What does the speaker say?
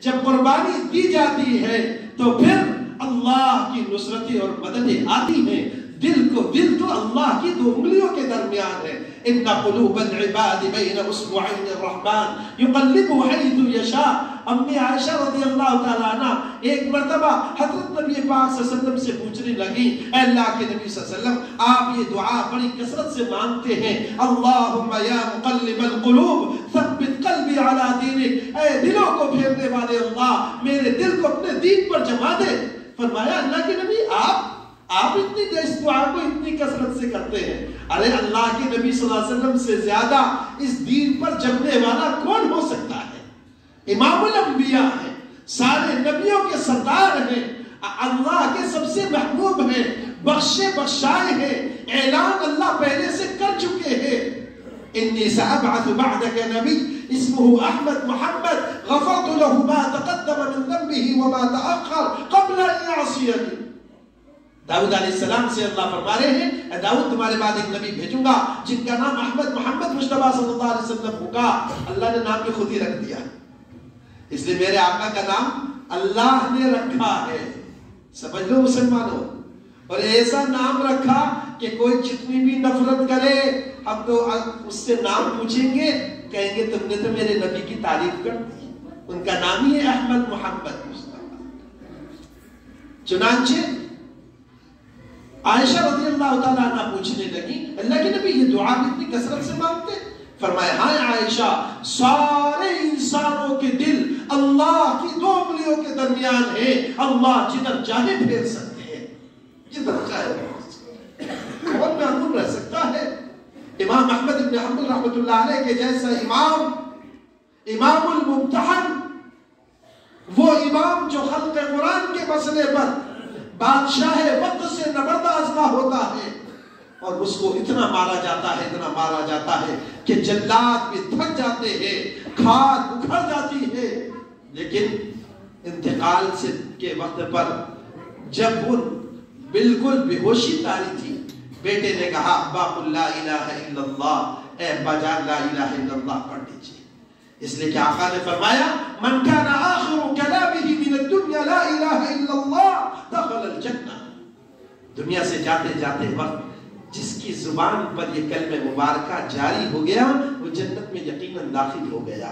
جب قربانی دی جاتی ہے تو پھر اللہ کی نصرتیں اور مددیں آتی ہیں. دل تو اللہ کی دو انگلیوں کے درمیان ہے. ان قلوب العباد بین اصبعین الرحمن یقلبہ حیث یشاء. امی عائشہ رضی اللہ تعالیٰ عنہ ایک مرتبہ حضرت نبی پاک صلی اللہ علیہ وسلم سے پوچھنے لگی اے اللہ کے نبی صلی اللہ علیہ وسلم آپ یہ دعا بڑی کثرت سے مانگتے ہیں اللہم یا مقلب القلوب ثبت قلبی علی دینک. اے دلوں کو پھیرنے والے اللہ میرے دل کو اپنے دین پر جما دے. فرمایا اللہ کے نبی آپ اتنی اس دعا کو اتنی کثرت سے کرتے ہیں. ارے اللہ کے نبی صلی اللہ علیہ وسلم سے زیادہ اس دین پر جمنے والا کون ہو سکتا ہے؟ امام الانبیاء ہیں, سارے نبیوں کے سردار ہیں, اللہ کے سب سے محبوب ہیں, بخشے بخشائے ہیں, اعلان اللہ پہلے سے کر چکے ہیں. انی سأبعث بعدک نبی اسمه احمد محمد غفرت له ما تقدم من ذنبه وما تأخر قبل ان يعصيني. داؤد علیہ السلام سے اللہ فرما رہے ہیں اے داؤد تمہارے بعد ایک نبی بھیجوں گا جن کا نام احمد محمد مصطفیٰ صلی اللہ علیہ وسلم ہوگا. اللہ نے نام بھی خود ہی رکھ دیا, اس لیے میرے آقا کا نام اللہ نے رکھا ہے. سمجھ لو مسلمانوں, اور ایسا نام رکھا کہ کوئی جتنی بھی نفرت کرے ہم تو اس سے نام پوچھیں گے کہیں گے تم نے تو میرے نبی کی تعریف کر دی. ان کا نام ہی ہے احمد محمد مصطفیٰ. چنانچہ عائشہ رضی اللہ تعالیٰ عنہ پوچھنے لگی اللہ کے نبی یہ دعا بھی اتنی کثرت سے مانگتے؟ فرمایا ہاں عائشہ سارے انسانوں کے دل اللہ کی دو انگلیوں کے درمیان ہے. اللہ جدھر چاہے پھیر سکتے ہیں, جدھر چاہے پھیر سکتے ہیں. کون محروم رہ سکتا ہے؟ امام احمد بن حنبل رحمۃ اللہ علیہ کے جیسا امام الممتحن, وہ امام جو خلق قرآن کے مسئلے پر بادشاہ وقت سے نبرداز نہ ہوتا ہے اور اس کو اتنا مارا جاتا ہے کہ جلاد بھی تھک جاتے ہیں, کھاد اکھڑ جاتی ہے. لیکن انتقال کے وقت پر جب وہ بالکل بے ہوشی تاری تھی, بیٹے نے کہا ابا قل لا الہ الا اللہ, اے ابا جان لا الہ الا اللہ پڑھ دیجئے. اس لیے کہ آقا نے فرمایا من کان آخر کلامہ من الدنیا لا الہ الا اللہ دخل الجنہ. دنیا سے جاتے جاتے وقت جس کی زبان پر یہ کلمہ مبارکہ جاری ہو گیا وہ جنت میں یقیناً داخل ہو گیا.